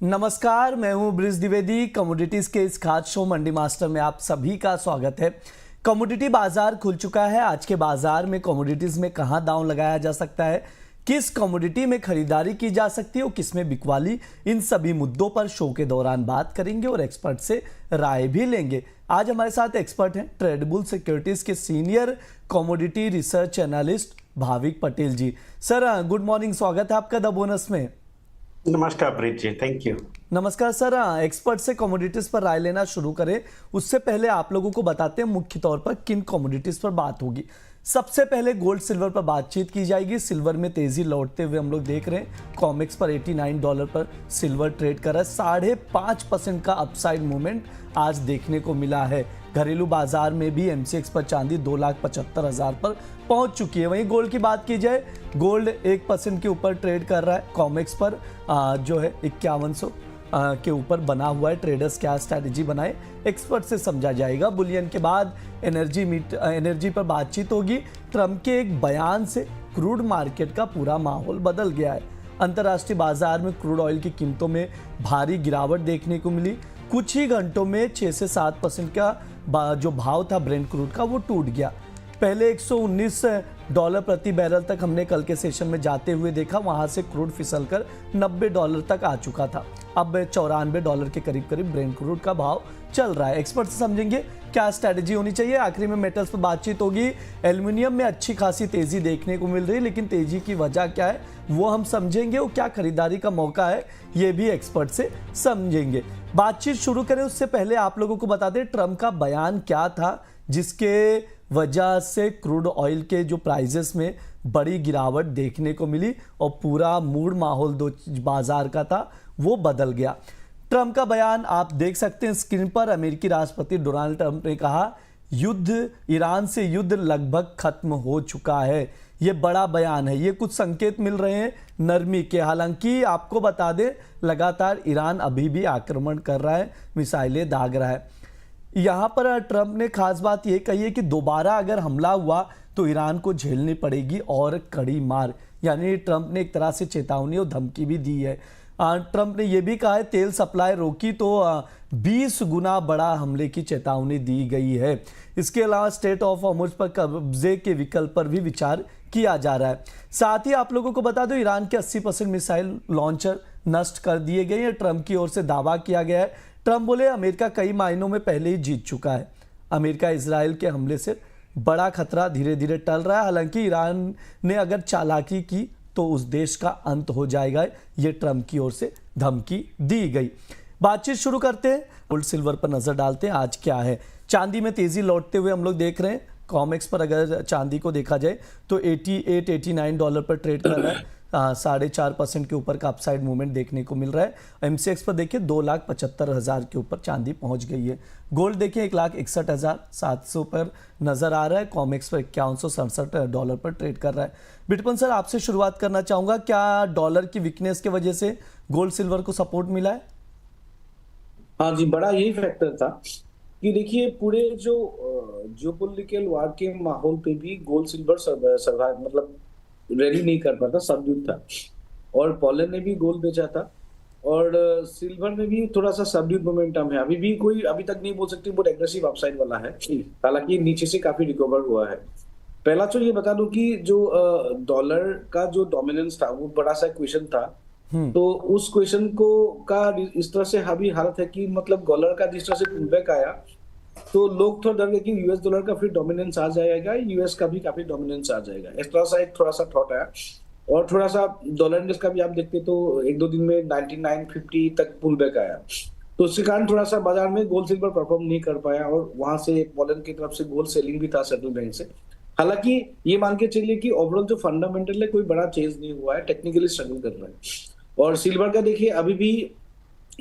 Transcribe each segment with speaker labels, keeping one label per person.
Speaker 1: नमस्कार, मैं हूं ब्रिज द्विवेदी। कमोडिटीज के इस खास शो मंडी मास्टर में आप सभी का स्वागत है। कमोडिटी बाजार खुल चुका है। आज के बाजार में कमोडिटीज में कहां दांव लगाया जा सकता है, किस कमोडिटी में खरीदारी की जा सकती है और किसमें बिकवाली, इन सभी मुद्दों पर शो के दौरान बात करेंगे और एक्सपर्ट से राय भी लेंगे। आज हमारे साथ एक्सपर्ट हैं ट्रेडबुल सिक्योरिटीज के senior commodity research analyst Bhavik Patel ji. Sir good morning, स्वागत है आपका द बोनस में।
Speaker 2: नमस्कार प्रीत जी, थैंक यू।
Speaker 1: नमस्कार सर। एक्सपर्ट से कमोडिटीज पर राय लेना शुरू करें उससे पहले आप लोगों को बताते हैं मुख्य तौर पर किन कमोडिटीज पर बात होगी। सबसे पहले गोल्ड सिल्वर पर बातचीत की जाएगी। सिल्वर में तेजी लौटते हुए हम लोग देख रहे हैं। कॉमेक्स पर $89 पर सिल्वर ट्रेड कर रहा है। 5.5% का अपसाइड मूवमेंट आज देखने को मिला है। घरेलू बाजार में भी MCX पर चांदी 2,75,000 पर पहुंच चुकी है। वहीं गोल्ड की बात की जाए, गोल्ड 1% के ऊपर ट्रेड कर रहा है। कॉमेक्स पर जो है 5100 के ऊपर बना हुआ है। ट्रेडर्स क्या स्ट्रैटेजी बनाए, एक्सपर्ट से समझा जाएगा। बुलियन के बाद एनर्जी पर बातचीत होगी। ट्रंप के एक बयान से क्रूड मार्केट का पूरा माहौल बदल गया है। अंतर्राष्ट्रीय बाजार में क्रूड ऑयल की कीमतों में भारी गिरावट देखने को मिली। कुछ ही घंटों में 6 से 7% का जो भाव था ब्रेंट क्रूड का वो टूट गया। पहले $119 प्रति बैरल तक हमने कल के सेशन में जाते हुए देखा। वहां से क्रूड फिसलकर $90 तक आ चुका था। अब $94 के करीब करीब ब्रेंट क्रूड का भाव चल रहा है। एक्सपर्ट से समझेंगे क्या स्ट्रैटेजी होनी चाहिए। आखिरी में मेटल्स पर बातचीत होगी। एल्युमिनियम में अच्छी खासी तेजी देखने को मिल रही है, लेकिन तेजी की वजह क्या है वो हम समझेंगे और क्या खरीदारी का मौका है ये भी एक्सपर्ट से समझेंगे। बातचीत शुरू करें उससे पहले आप लोगों को बता दें ट्रंप का बयान क्या था जिसके वजह से क्रूड ऑयल के जो प्राइजेस में बड़ी गिरावट देखने को मिली और पूरा मूड माहौल दो बाजार का था वो बदल गया। ट्रंप का बयान आप देख सकते हैं स्क्रीन पर। अमेरिकी राष्ट्रपति डोनाल्ड ट्रंप ने कहा ईरान से युद्ध लगभग खत्म हो चुका है। ये बड़ा बयान है। ये कुछ संकेत मिल रहे हैं नरमी के। हालांकि आपको बता दें लगातार ईरान अभी भी आक्रमण कर रहा है, मिसाइलें दाग रहा है। यहां पर ट्रंप ने खास बात यह कही है कि दोबारा अगर हमला हुआ तो ईरान को झेलनी पड़ेगी और कड़ी मार। यानी ट्रंप ने एक तरह से चेतावनी और धमकी भी दी है। ट्रंप ने यह भी कहा है तेल सप्लाई रोकी तो 20 गुना बड़ा हमले की चेतावनी दी गई है। इसके अलावा स्टेट ऑफ हॉर्मुज़ पर कब्जे के विकल्प पर भी विचार किया जा रहा है। साथ ही आप लोगों को बता दो ईरान के 80% मिसाइल लॉन्चर नष्ट कर दिए गए हैं। ट्रंप की ओर से दावा किया गया है। ट्रंप बोले अमेरिका कई मायनों में पहले ही जीत चुका है। अमेरिका इजराइल के हमले से बड़ा खतरा धीरे धीरे टल रहा है। हालांकि ईरान ने अगर चालाकी की तो उस देश का अंत हो जाएगा, ये ट्रंप की ओर से धमकी दी गई। बातचीत शुरू करते हैं। गोल्ड सिल्वर पर नजर डालते हैं आज क्या है। चांदी में तेजी लौटते हुए हम लोग देख रहे हैं। कॉमेक्स पर अगर चांदी को देखा जाए तो $89 पर ट्रेड कर रहा है। 4.5% के ऊपर का अपसाइड मूवमेंट देखने को मिल रहा है। MCX पर देखिए 2,75,000 के ऊपर चांदी पहुंच गई है। गोल्ड देखिए $1,61,700 पर नजर आ रहा है। कॉमेक्स पर $5167 पर ट्रेड कर रहा है। बिटपन सर आपसे शुरुआत करना चाहूंगा, क्या डॉलर की वीकनेस की वजह से गोल्ड सिल्वर को सपोर्ट मिला है?
Speaker 3: हाँ जी, बड़ा यही फैक्टर था कि देखिए पूरे जो पॉलिटिकल वार के माहौल पे भी गोल्ड सिल्वर सर्वाइव मतलब रैली नहीं कर पाता, सबड्यूड था। और पॉलन ने भी गोल्ड बेचा था और सिल्वर में भी थोड़ा सा सबड्यूड मोमेंटम है। अभी तक नहीं बोल सकते बहुत एग्रेसिव अपसाइड वाला है, हालांकि नीचे से काफी रिकवर हुआ है। पहला तो ये बता दूं कि जो डॉलर का जो डोमिनेंस था वो बड़ा सा क्वेश्चन था। तो उस क्वेश्चन का इस तरह से हालत है कि मतलब डॉलर का जिस तरह से पुलबैक आया तो लोग थोड़ा डर गए कि US डॉलर का फिर डोमिनेंस आ जाएगा, US का भी काफी डोमिनेंस आ जाएगा। इस तरह सा एक थोड़ा सा थॉट आया। और थोड़ा सा डॉलर इंडेक्स का भी आप देखते तो 1-2 दिन में 99.50 तक पुल बैक आया। तो उसके कारण थोड़ा सा बाजार में गोल्ड सिल्वर परफॉर्म नहीं कर पाया और वहां से पॉलन की तरफ से गोल्ड सेलिंग भी था सेंट्रल बैंक से। हालांकि ये मान के चलिए कि ओवरऑल जो फंडामेंटल है कोई बड़ा चेंज नहीं हुआ है, टेक्निकली स्ट्रगल कर रहा है। और सिल्वर का देखिए अभी भी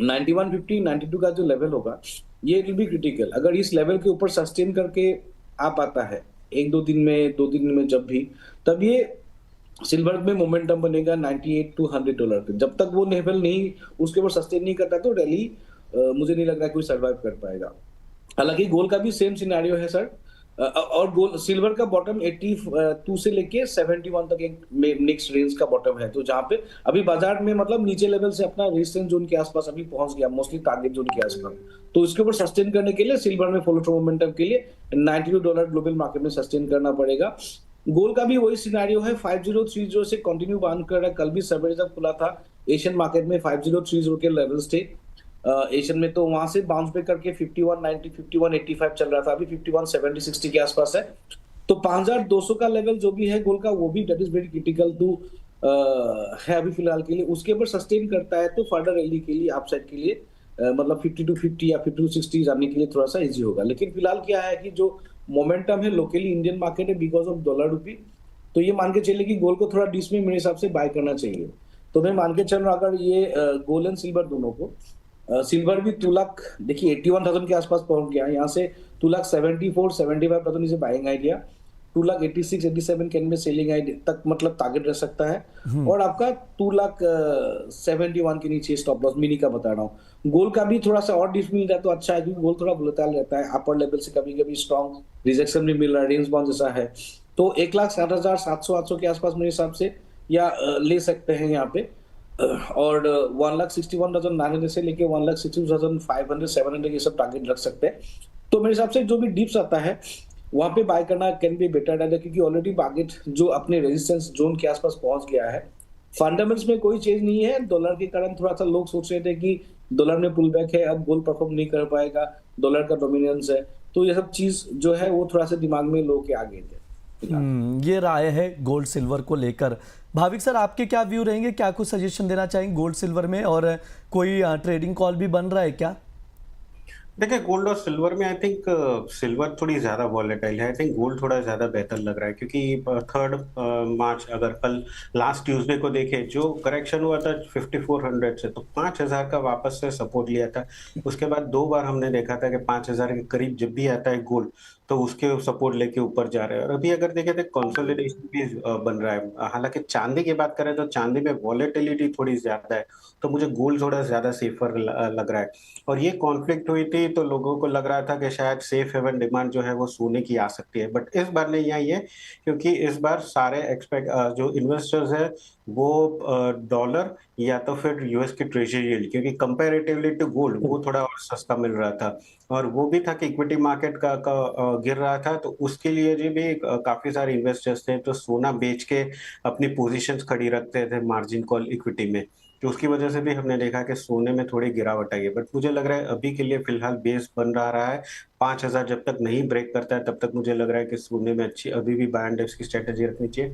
Speaker 3: 9150 92 का जो लेवल होगा ये विल बी क्रिटिकल। अगर इस लेवल के ऊपर सस्टेन करके आ पाता है 1-2 दिन में 2 दिन में जब भी, तब ये सिल्वर में मोमेंटम बनेगा $98 to $100 पे। जब तक वो लेवल नहीं उसके ऊपर सस्टेन नहीं करता तो रैली मुझे नहीं लग रहा है कोई सर्वाइव कर पाएगा। हालांकि गोल्ड का भी सेम सिनेरियो है सर। और गोल्ड सिल्वर का बॉटम 82 से लेके 71 तक एक नेक्स्ट रेंज का बॉटम है, तो जहां पे अभी बाजार में मतलब नीचे लेवल से अपना रेजिस्टेंस जोन के आसपास अभी पहुंच गया, मोस्टली टारगेट जोन के आसपास। तो इसके ऊपर सस्टेन करने के लिए सिल्वर में फॉलो थ्रू मोमेंटम के लिए $92 ग्लोबल मार्केट में सस्टेन करना पड़ेगा। गोल्ड का भी वही सिनेरियो है, 5030 से कंटिन्यू बाउंस कर रहा है। कल भी सवेरे जब खुला था एशियन मार्केट में 5030 के लेवल्स थे एशियन में, तो वहां से बाउंस बैक करके 5190 5185 चल रहा था, अभी 5170 60 के आसपास है। तो 5200 का लेवल जो भी है गोल्ड का, वो भी that is very critical to है अभी फिलहाल के लिए। उसके ऊपर सस्टेन करता है तो फर्दर रैली के लिए अपसाइड के लिए मतलब 5250 या 5260 जाने के लिए थोड़ा सा इजी होगा। लेकिन फिलहाल क्या है कि जो मोमेंटम है लोकली इंडियन मार्केट है बिकॉज ऑफ डॉलर रूपी, तो ये मान के चले कि गोल्ड को थोड़ा डिस में मेरे हिसाब से बाय करना चाहिए। तो मैं मान के चल रहा हूं अगर ये गोल्ड एंड सिल्वर दोनों को, सिल्वर भी 2 लाख देखिए 81,000 के आसपास पहुंच गया, यहाँ से 2,74,75,000 इसे बाइंग आइडिया, 2,86,87 कैन में सेलिंग आइडिया तक मतलब टारगेट रह सकता है। और आपका 2,71 के नीचे स्टॉप लॉस मिनी का बता रहा हूँ। गोल्ड का भी थोड़ा सा और डिप मिल रहा है तो अच्छा है, क्योंकि गोल्ड थोड़ा वोलेटाइल रहता है, अपर लेवल से कभी कभी स्ट्रॉन्ग रिजेक्शन भी मिल रहा है, रेंज बाउंड जैसा है। तो 1,60,700 के आसपास मेरे हिसाब से या ले सकते हैं यहाँ पे। और 1,61,900 से लेके 1,62,500 700 ये सब टारगेट रख सकते हैं। तो मेरे हिसाब से जो भी डिप्स आता है वहां पे बाय करना कैन बी बेटर रहेगा, क्योंकि ऑलरेडी मार्केट जो अपने रेजिस्टेंस जोन के आसपास पहुंच गया है। फंडामेंटल्स में कोई चेंज नहीं है, डॉलर के कारण थोड़ा सा लोग सोच रहे थे कि डॉलर में पुल बैक है, अब गोल्ड परफॉर्म नहीं कर पाएगा, डॉलर का डोमिनेंस है, तो ये सब चीज जो है वो थोड़ा सा दिमाग में लोग के आगे थे।
Speaker 1: ये राय है गोल्ड सिल्वर को लेकर। भाविक सर, आपके क्या व्यू रहेंगे, क्या कुछ सजेशन देना चाहेंगे गोल्ड सिल्वर में, और कोई ट्रेडिंग कॉल भी बन रहा है क्या?
Speaker 2: देखिए, गोल्ड और सिल्वर में आई थिंक सिल्वर थोड़ी ज्यादा वॉलेटाइल है। आई थिंक गोल्ड थोड़ा ज्यादा बेहतर लग रहा है, क्योंकि 3 मार्च अगर कल लास्ट ट्यूसडे को देखे, जो करेक्शन हुआ था 5400 से, तो 5000 का वापस से सपोर्ट लिया था। उसके बाद 2 बार हमने देखा था कि 5000 के करीब जब भी आता है गोल्ड तो उसके सपोर्ट लेके ऊपर जा रहे हैं। और अभी अगर देखें तो कंसोलिडेशन भी बन रहा है। हालांकि चांदी की बात करें तो चांदी में वॉलेटिलिटी थोड़ी ज्यादा है, तो मुझे गोल्ड थोड़ा ज्यादा सेफर लग रहा है। और ये कॉन्फ्लिक्ट हुई थी तो लोगों को लग रहा था कि शायद सेफ हेवन डिमांड जो है वो सोने की आ सकती है, बट इस बार नहीं आई है, क्योंकि इस बार सारे जो इन्वेस्टर्स है वो डॉलर या तो फिर यूएस की ट्रेजरी यील्ड, क्योंकि कंपैरेटिवली टू गोल्ड वो थोड़ा और सस्ता मिल रहा था। और वो भी था कि इक्विटी मार्केट का गिर रहा था, तो उसके लिए जो भी काफी सारे इन्वेस्टर्स थे तो सोना बेच के अपनी पोजीशंस खड़ी रखते थे मार्जिन कॉल इक्विटी में, तो उसकी वजह से भी हमने देखा कि सोने में थोड़ी गिरावट आई है। बट मुझे लग रहा है अभी के लिए फिलहाल बेस बन रहा है 5000 जब तक नहीं ब्रेक करता है तब तक मुझे लग रहा है कि सोने में अच्छी अभी भी बाय एंड डिप्स की स्ट्रेटेजी रखनी चाहिए।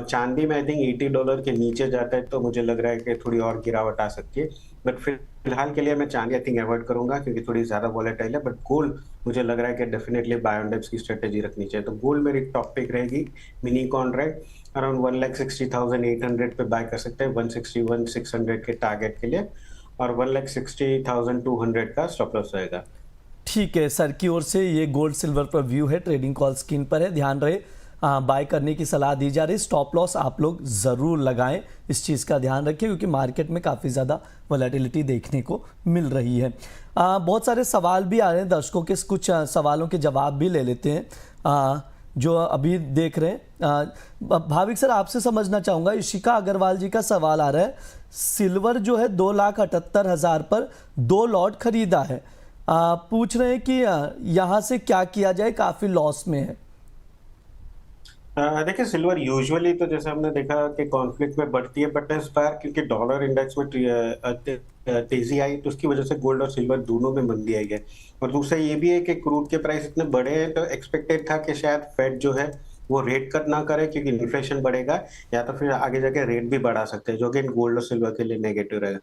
Speaker 2: चांदी में आई थिंक $80 के नीचे जाता है तो मुझे लग रहा है कि थोड़ी और गिरावट आ सकती है, बट फिलहाल के लिए मैं चांदी आई थिंक अवॉइड करूंगा, क्योंकि थोड़ी ज्यादा वॉलेटाइल है। बट गोल्ड मुझे लग रहा है कि डेफिनेटली बाय एंड डिप्स की स्ट्रेटेजी रखनी चाहिए, तो गोल्ड मेरी टॉप पिक रहेगी। मिनी कॉन्ट्रैक्ट अराउंड 1,60,800 पे बाय कर सकते हैं, 161,600 के टारगेट के लिए, और 1,60,200 का स्टॉप लॉस रहेगा।
Speaker 1: ठीक है, सर की ओर से ये गोल्ड सिल्वर पर व्यू है, ट्रेडिंग कॉल स्क्रीन पर है, ध्यान रहे बाय करने की सलाह दी जा रही। स्टॉप लॉस आप लोग ज़रूर लगाएं, इस चीज़ का ध्यान रखें, क्योंकि मार्केट में काफ़ी ज़्यादा वॉलेटिलिटी देखने को मिल रही है। बहुत सारे सवाल भी आ रहे हैं दर्शकों के, कुछ सवालों के जवाब भी ले लेते हैं जो अभी देख रहे हैं। भाविक सर, आपसे समझना चाहूँगा, इशिका अग्रवाल जी का सवाल आ रहा है, सिल्वर जो है 2,78,000 पर 2 लॉट खरीदा है, पूछ रहे हैं कि यहाँ से क्या किया जाए, काफ़ी लॉस में है।
Speaker 2: देखिए, सिल्वर यूजुअली तो जैसे हमने देखा कि कॉन्फ्लिक्ट में बढ़ती है, बट इस बार क्योंकि डॉलर इंडेक्स में तेजी आई तो उसकी वजह से गोल्ड और सिल्वर दोनों में मंदी आई है। और दूसरा ये भी है कि क्रूड के प्राइस इतने बढ़े हैं तो एक्सपेक्टेड था कि शायद फेड जो है वो रेट कट ना करे, क्योंकि इन्फ्लेशन बढ़ेगा या तो फिर आगे जाके रेट भी बढ़ा सकते हैं, जो कि गोल्ड और सिल्वर के लिए नेगेटिव रहेगा।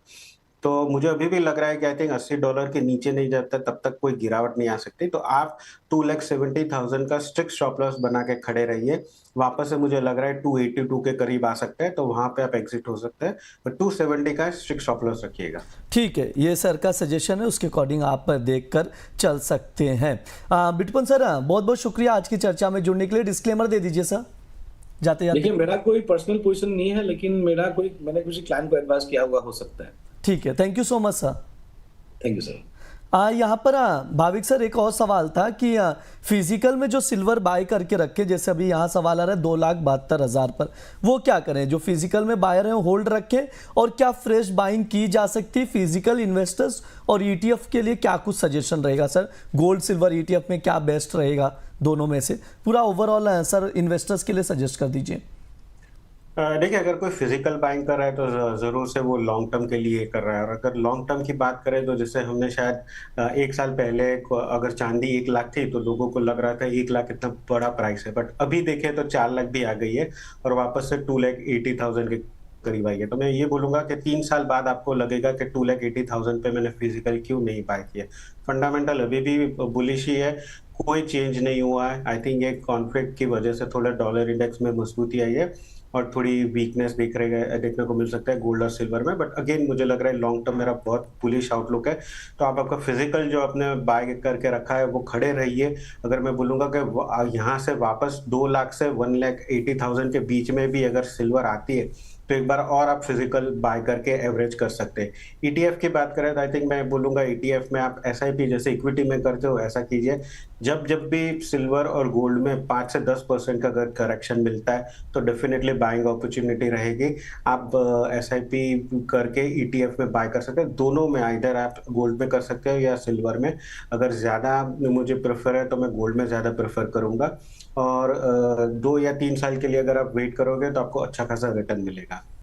Speaker 2: तो मुझे अभी भी लग रहा है कि आई थिंक $80 के नीचे नहीं जाता तब तक कोई गिरावट नहीं आ सकती, तो आप 2,70,000 का स्ट्रिक्ट स्टॉप लॉस बना के खड़े रहिए। वापस से मुझे लग रहा है 282 के करीब आ सकता है, तो वहां पे आप एग्जिट हो सकते हैं, बट 270 का स्ट्रिक्ट स्टॉप लॉस रखिएगा।
Speaker 1: ठीक है, ये सर का सजेशन है, उसके अकॉर्डिंग आप देखकर चल सकते हैं। बिटपन सर, बहुत बहुत शुक्रिया आज की चर्चा में जुड़ने के लिए। डिस्क्लेमर दे दीजिए सर जाते जाते।
Speaker 3: देखिए, मेरा कोई पर्सनल पोजीशन नहीं है, लेकिन मैंने किसी क्लाइंट को एडवाइस किया हुआ हो सकता है।
Speaker 1: ठीक है, thank you so much sir.
Speaker 3: Thank you sir.
Speaker 1: यहाँ पर भाविक सर एक और सवाल था कि फिजिकल में जो सिल्वर बाय करके रखे, जैसे अभी यहाँ सवाल आ रहा है 2,72,000 पर, वो क्या करें? जो फिजिकल में बायर हैं होल्ड रखें, और क्या फ्रेश बाइंग की जा सकती है? फिजिकल इन्वेस्टर्स और ईटीएफ के लिए क्या कुछ सजेशन रहेगा सर? गोल्ड सिल्वर ईटीएफ में क्या बेस्ट रहेगा दोनों में से? पूरा ओवरऑल सर इन्वेस्टर्स के लिए सजेस्ट कर दीजिए।
Speaker 2: देखिए, अगर कोई फिजिकल बाइंग कर रहा है तो जरूर से वो लॉन्ग टर्म के लिए कर रहा है। और अगर लॉन्ग टर्म की बात करें तो जैसे हमने शायद 1 साल पहले अगर चांदी 1 लाख थी तो लोगों को लग रहा था 1 लाख इतना बड़ा प्राइस है, बट अभी देखें तो 4 लाख भी आ गई है और वापस से 2,80,000 के करीब आई है। तो मैं ये बोलूंगा कि 3 साल बाद आपको लगेगा कि 2,80,000 पे मैंने फिजिकल क्यों नहीं बाय किया। फंडामेंटल अभी भी बुलिश ही है, कोई चेंज नहीं हुआ है। आई थिंक ये कॉन्फ्लिक्ट की वजह से थोड़ा डॉलर इंडेक्स में मजबूती आई है और थोड़ी वीकनेस देखने को मिल सकता है गोल्ड और सिल्वर में, बट अगेन मुझे लग रहा है लॉन्ग टर्म मेरा बहुत बुलिश आउटलुक है। तो आप आपका फिजिकल जो आपने बाय करके रखा है वो खड़े रहिए। अगर मैं बोलूंगा कि यहाँ से वापस 2 लाख से 1,80,000 के बीच में भी अगर सिल्वर आती है तो एक बार और आप फिजिकल बाय करके एवरेज कर सकते हैं। ईटीएफ की बात करें तो आई थिंक मैं बोलूंगा ईटीएफ में आप एसआईपी जैसे इक्विटी में करते हो ऐसा कीजिए। जब जब भी सिल्वर और गोल्ड में 5 से 10% का अगर करेक्शन मिलता है तो डेफिनेटली बाइंग अपॉर्चुनिटी रहेगी। आप एसआईपी करके ईटीएफ में बाय कर सकते हैं। दोनों में आइदर आप गोल्ड में कर सकते हो या सिल्वर में। अगर ज़्यादा मुझे प्रेफर है तो मैं गोल्ड में ज़्यादा प्रेफर करूंगा। और 2 या 3 साल के लिए अगर आप वेट करोगे तो आपको अच्छा खासा रिटर्न मिलेगा।